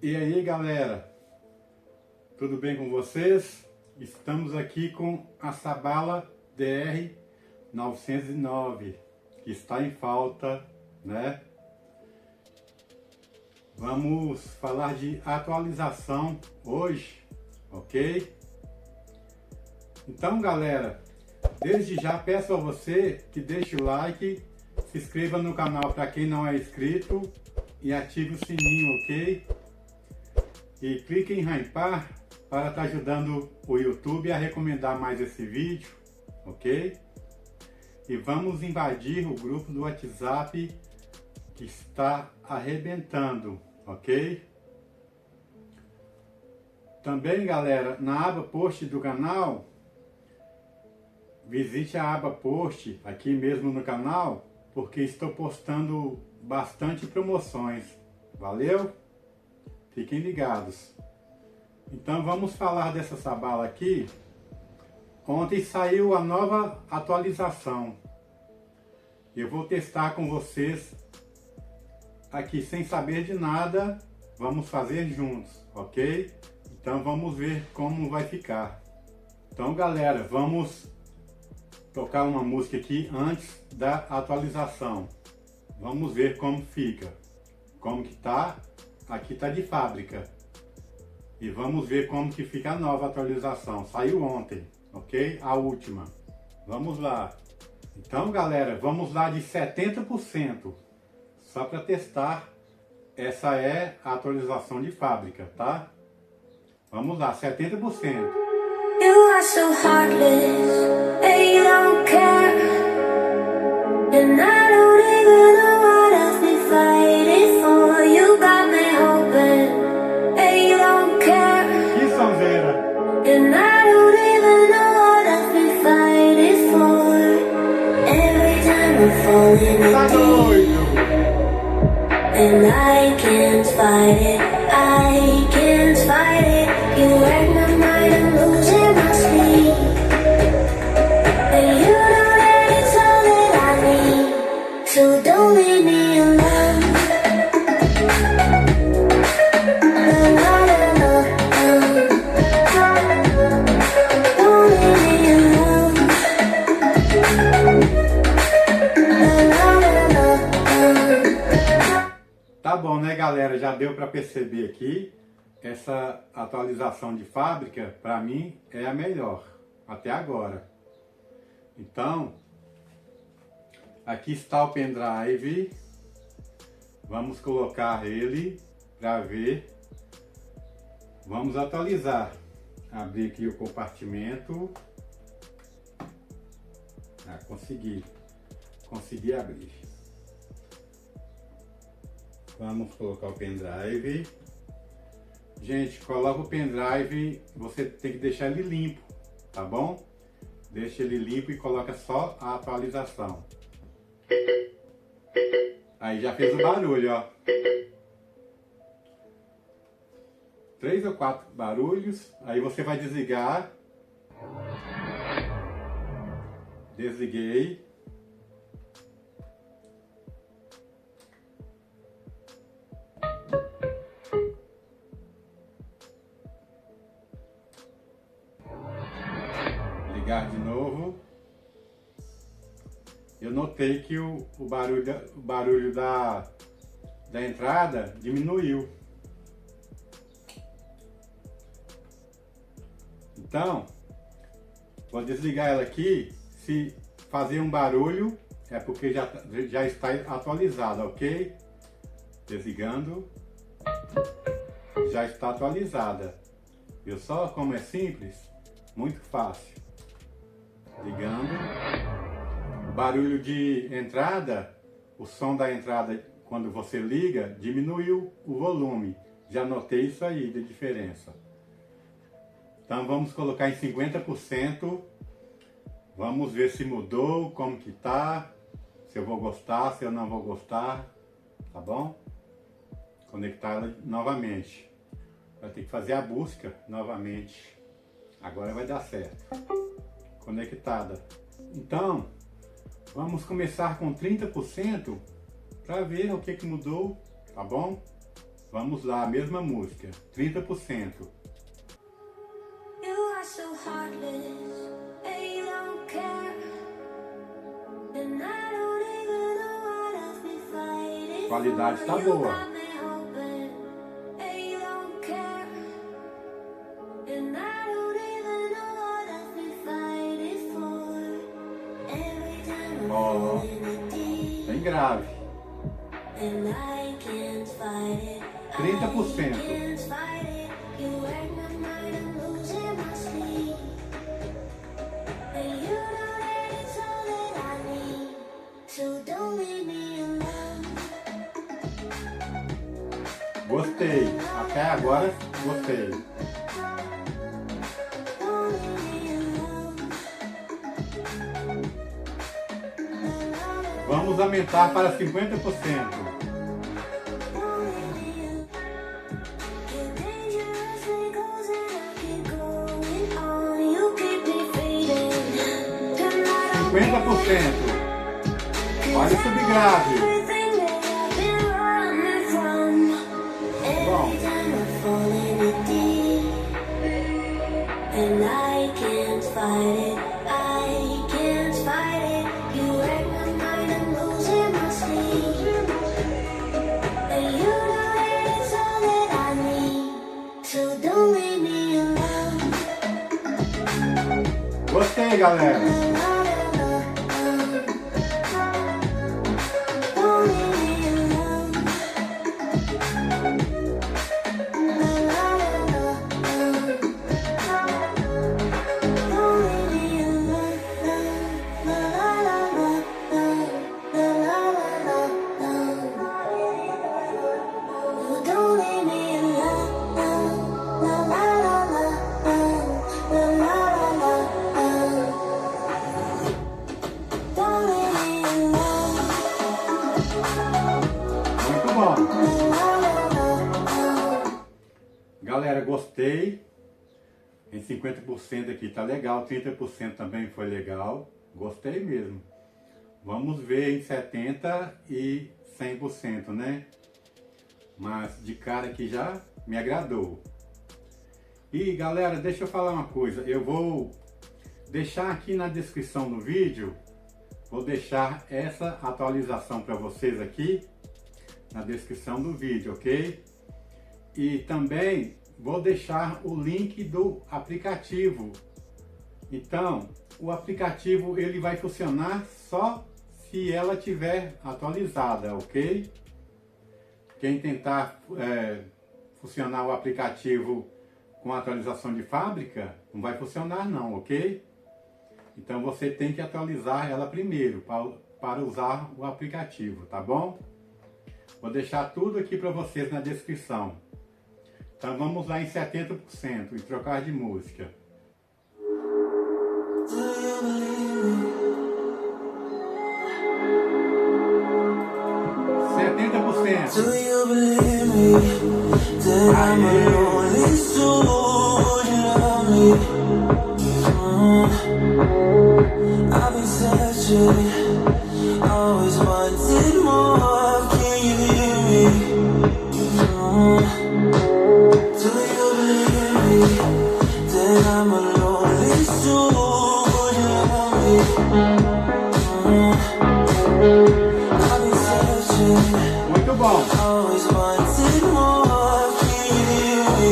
E aí galera, tudo bem com vocês? Estamos aqui com a Sabala DR909, que está em falta, né? Vamos falar de atualização hoje, ok? Então galera, desde já peço a você que deixe o like, se inscreva no canal para quem não é inscrito e ative o sininho, ok? E clique em hypar para estar ajudando o YouTube a recomendar mais esse vídeo, ok? E vamos invadir o grupo do WhatsApp que está arrebentando, ok? Também galera, na aba post do canal, visite a aba post aqui mesmo no canal, porque estou postando bastante promoções, valeu? Fiquem ligados. Então vamos falar dessa Sabala aqui. Ontem saiu a nova atualização. Eu vou testar com vocês aqui sem saber de nada. Vamos fazer juntos, ok? Então vamos ver como vai ficar. Então galera, vamos tocar uma música aqui antes da atualização. Vamos ver como fica. Como que tá? Aqui tá de fábrica. E vamos ver como que fica a nova atualização. Saiu ontem, ok? A última. Vamos lá. Então galera, vamos lá de 70%. Só para testar. Essa é a atualização de fábrica, tá? Vamos lá, 70%. You are so heartless, and you don't care. And I don't even know what I've been fighting for. You got me hoping, and you don't care. Que sonzeira! And I don't even know what I've been fighting for. Every time I'm falling Tá in deep, doido! and I can't fight it, I can't fight it. You wreck my mind, I'm losing my sleep. And you know that it's all that I need, so don't leave me alone. La, la, la, la, don't leave me alone. La, la, la, la. Tá bom, né galera? Já deu para perceber aqui. Essa atualização de fábrica, para mim, é a melhor, até agora. Então, aqui está o pendrive. Vamos colocar ele para ver. Vamos atualizar. Abrir aqui o compartimento. Ah, consegui abrir. Vamos colocar o pendrive. Gente, coloca o pendrive, você tem que deixar ele limpo, tá bom? Deixa ele limpo e coloca só a atualização. Aí já fez o barulho, ó. 3 ou 4 barulhos. Aí você vai desligar. Desliguei. Ligar de novo. Eu notei que o barulho da entrada diminuiu. Então, vou desligar ela aqui. Se fazer um barulho, é porque já está atualizada, ok? Desligando. Já está atualizada. Viu só como é simples? Muito fácil. Ligando. O barulho de entrada, o som da entrada quando você liga, diminuiu o volume. Já notei isso aí de diferença. Então vamos colocar em 50%. Vamos ver se mudou, como que tá. Se eu vou gostar, se eu não vou gostar. Tá bom? Conectar ela novamente. Vai ter que fazer a busca novamente. Agora vai dar certo. Conectada. Então, vamos começar com 30% para ver o que mudou, tá bom? Vamos lá, a mesma música, 30%. You are so heartless, and you don't care. And I don't even know what I've been fighting A qualidade está for. You boa. got me hoping, and you don't care. And I don't even know what I've been fighting for. Every time I'm Ó, falling deep, bem grave. and I can't fight it. 30%. I can't fight it. You wreck my mind, I'm losing my sleep. And you know that it's all that I need. So don't leave me alone. Gostei. Até agora, gostei. Don't leave me alone. Vamos aumentar para 50%. Don't leave me alone. You're dangerously close and I keep going on. You keep me fading. And I don't 50%. Olha o subgrave. everything that I've been running from. Every time I'm falling in deep, and I can't fight it. I can't fight it. You wreck my mind, I'm losing my sleep. And you know that it's all that I need. So don't leave me alone. Gostei, galera. Don't leave me alone. Don't leave me alone. Don't leave me Muito bom. Galera, gostei. Em 50% aqui tá legal, 30% também foi legal. Gostei mesmo. Vamos ver em 70% e 100%, né? Mas de cara aqui já me agradou. E galera, deixa eu falar uma coisa. Eu vou deixar aqui na descrição do vídeo, vou deixar essa atualização para vocês aqui na descrição do vídeo, ok? E também vou deixar o link do aplicativo. Então, o aplicativo ele vai funcionar só se ela tiver atualizada, ok? Quem tentar funcionar o aplicativo com atualização de fábrica, não vai funcionar não, ok? Então você tem que atualizar ela primeiro para usar o aplicativo, tá bom? Vou deixar tudo aqui para vocês na descrição. Então vamos lá em 70% e trocar de música. Do you believe me that I'm a lonely soul? You love me. I've been searching, always wanted more. Can you hear me? Do you believe me that I'm a lonely soul? You love me. I've been searching. Muito bom. Always wanted more. Can you hear me?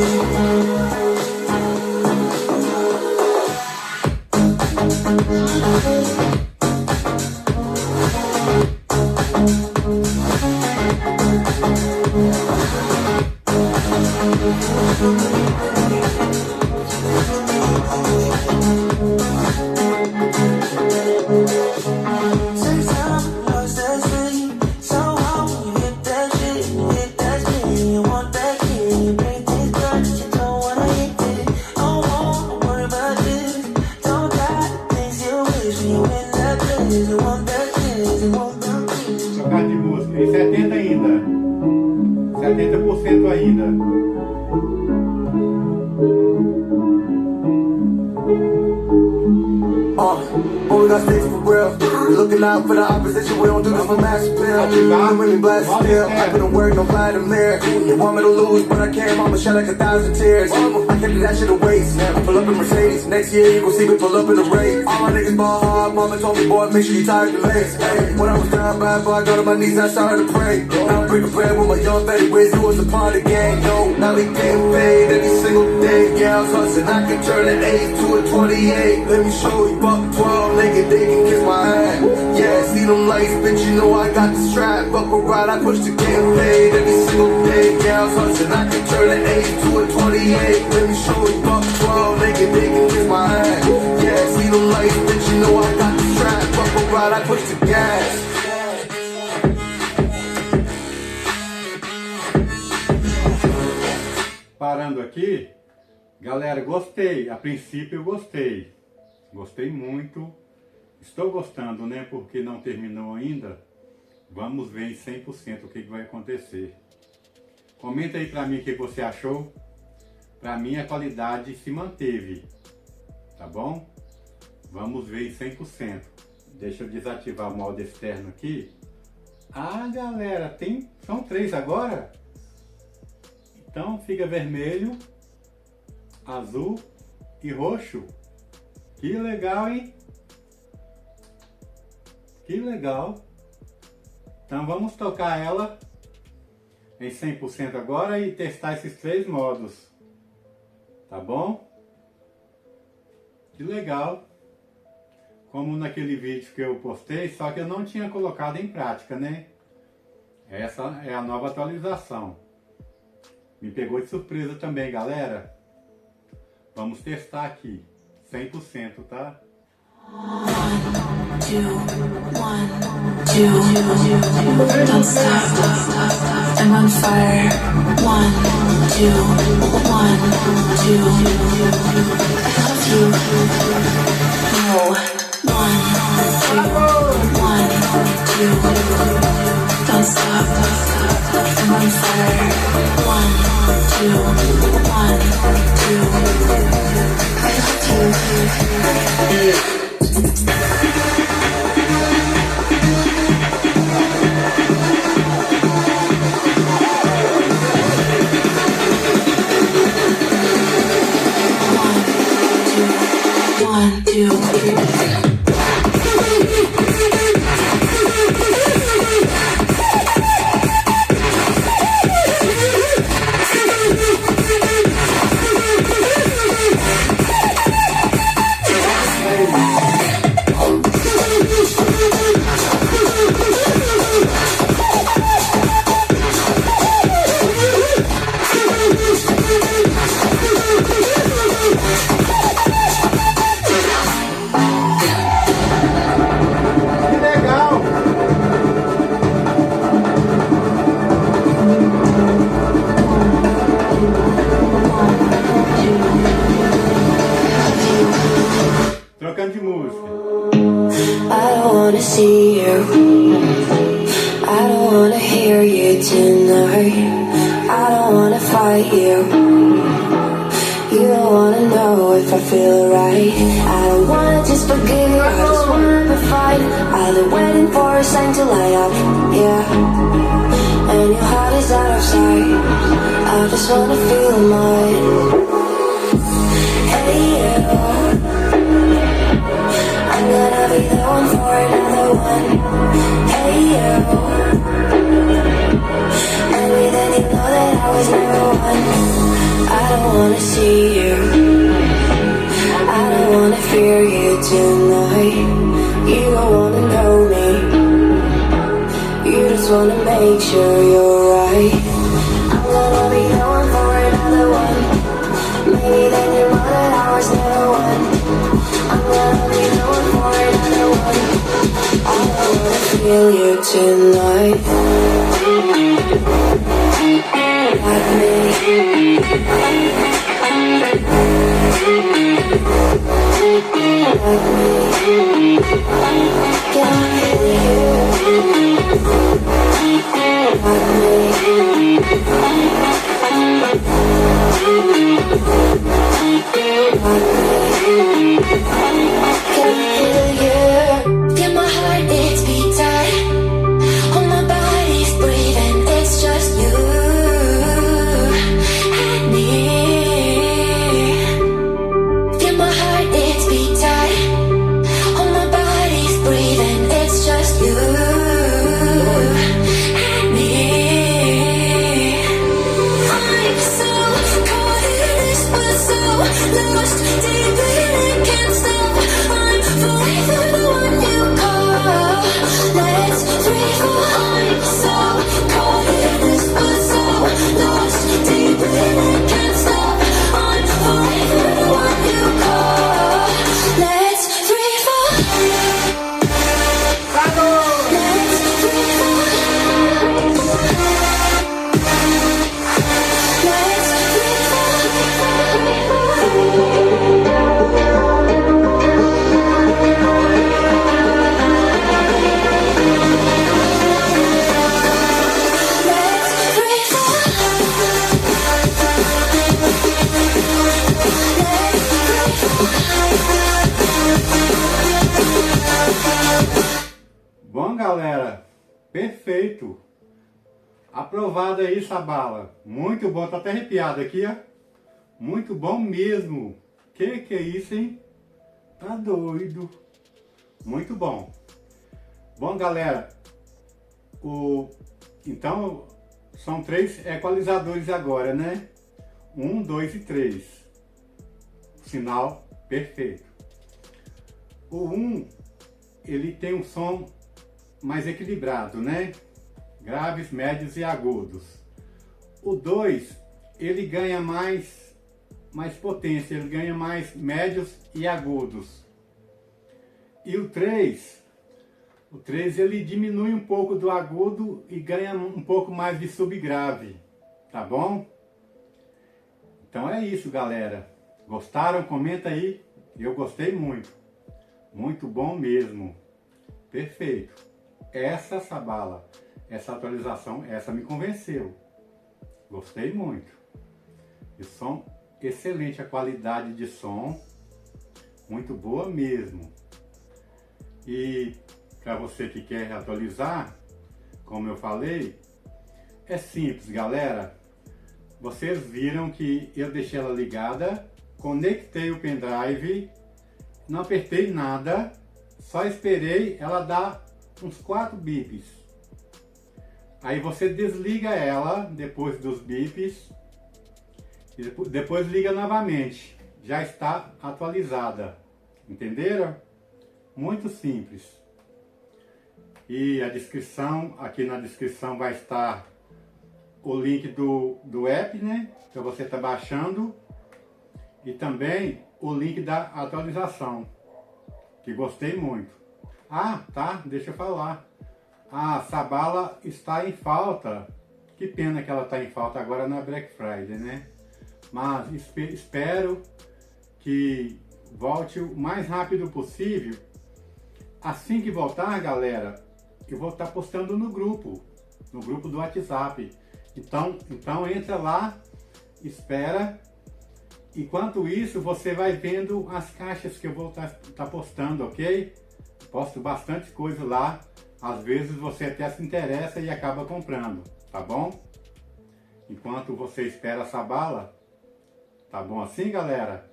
Sometimes lost that sleep. So how when you hit that shit, you want that kid, you bring this blood, you don't wanna hit it. Don't worry about this. Don't got things you wish when you in that place. You want that kid, you want that kid. Trocar de música. E 70% ainda. 70% ainda. Only got six for real. We looking looking out for the opposition. We don't do this for mass appeal. I'm really blessed still. I couldn't work, no Vladimir. You want me to lose, but I can't. Mama shed like 1,000 tears. I can't do that shit to waste. I pull up in Mercedes. Next year you gon' see me pull up in the race. All my niggas ball hard. Mama told me, boy, make sure you tie the legs. Hey, when I was down bad, boy, I got on my knees, I started to pray. Now I'm breaking bread with my young Betty Wiz, who was a part of the gang. Yo, now we getting paid every single day. Yeah, I was hustling, I can turn an 8 to a 28. Let me show you, buck 12, nigga, they can kiss my hand. Yeah, see them lights, bitch, you know I got the strap. Buckle right, I push the game paid every single day. Yeah, I was hustling, I can turn an 8 to a 28. Let me show you, buck 12, nigga, they can kiss my hand. Yeah, see them lights, bitch, you know I got the strap. Buckle right, I push the gas. Parando aqui, galera, gostei. A princípio eu gostei. Gostei muito. Estou gostando, né? Porque não terminou ainda. Vamos ver em 100% o que vai acontecer. Comenta aí pra mim o que você achou. Pra mim a qualidade se manteve. Tá bom? Vamos ver em 100%. Deixa eu desativar o modo externo aqui. Ah, galera, são 3 agora? Então fica vermelho, azul e roxo. Que legal, hein? Que legal. Então vamos tocar ela em 100% agora e testar esses 3 modos. Tá bom? Que legal. Como naquele vídeo que eu postei, só que eu não tinha colocado em prática, né? Essa é a nova atualização. Me pegou de surpresa também, galera. Vamos testar aqui. 100%, tá? 1, 2, 1, 2. Don't stop. I'm on fire. 1, 2, 1, 2. I love you. No. 1, 2, 1, 2. Don't stop. I'm on fire. 1, 2, 1, 2. I love you. One, two, three. Trocando de música. I don't wanna see you. I don't wanna hear you tonight. I don't wanna fight you. You don't wanna know if I feel right. I don't wanna just forgive you. I just wanna be fine. I've been waiting for a sign to light up. Yeah. And your heart is out of sight. I just wanna feel mine. Hey you. I'm gonna be the one for another one. Hey you. And then you know that I was never one. I don't wanna see you. I don't wanna fear you tonight. You don't wanna know me. You just wanna make sure you're right. I'm gonna be the one for another one. Maybe then you know that I was never one. I'm gonna be the one for another one. I don't wanna feel you tonight. Like me. Like me. Can I feel you? Like me. Can I feel you? Feel my heart beat. lost deeply and can't stop. I'm forever the one you call. Let's free fall. I'm so caught in this, but so lost deeply and can't stop. I'm forever the one you call. Let's free fall. Let's free fall. Let's free Bom, galera, perfeito. Aprovado aí essa bala. Muito bom, tô até arrepiado aqui, ó. Muito bom mesmo. Que é isso, hein? Tá doido. Muito bom. Bom, galera, então são 3 equalizadores agora, né? 1, 2 e 3. Sinal perfeito. O 1, ele tem um som mais equilibrado, né? Graves, médios e agudos. O 2, ele ganha mais potência, ele ganha mais médios e agudos. E o 3 ele diminui um pouco do agudo e ganha um pouco mais de subgrave, tá bom? Então é isso, galera. Gostaram? Comenta aí. Eu gostei muito. Muito bom mesmo. Perfeito. Essa bala, essa atualização, essa me convenceu. Gostei muito. E som excelente, a qualidade de som muito boa mesmo. E para você que quer atualizar, como eu falei, é simples, galera. Vocês viram que eu deixei ela ligada, conectei o pendrive, não apertei nada, só esperei ela dar uns 4 bips. Aí você desliga ela depois dos bips e depois liga novamente. Já está atualizada. Entenderam? Muito simples. E a descrição, aqui na descrição vai estar o link do app, né? Que você está baixando. E também o link da atualização, que gostei muito. Ah, tá, deixa eu falar. Essa bala está em falta. Que pena que ela está em falta agora na Black Friday, né? Mas espero que volte o mais rápido possível. Assim que voltar, galera, eu vou estar postando no grupo do WhatsApp. Então entra lá, espera. Enquanto isso, você vai vendo as caixas que eu vou estar postando, ok? Posto bastante coisa lá. Às vezes você até se interessa e acaba comprando, tá bom? Enquanto você espera essa bala, tá bom assim, galera?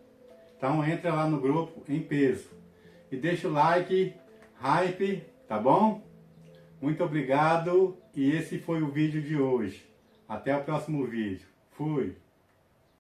Então entra lá no grupo em peso e deixa o like, hype, tá bom? Muito obrigado e esse foi o vídeo de hoje. Até o próximo vídeo. Fui!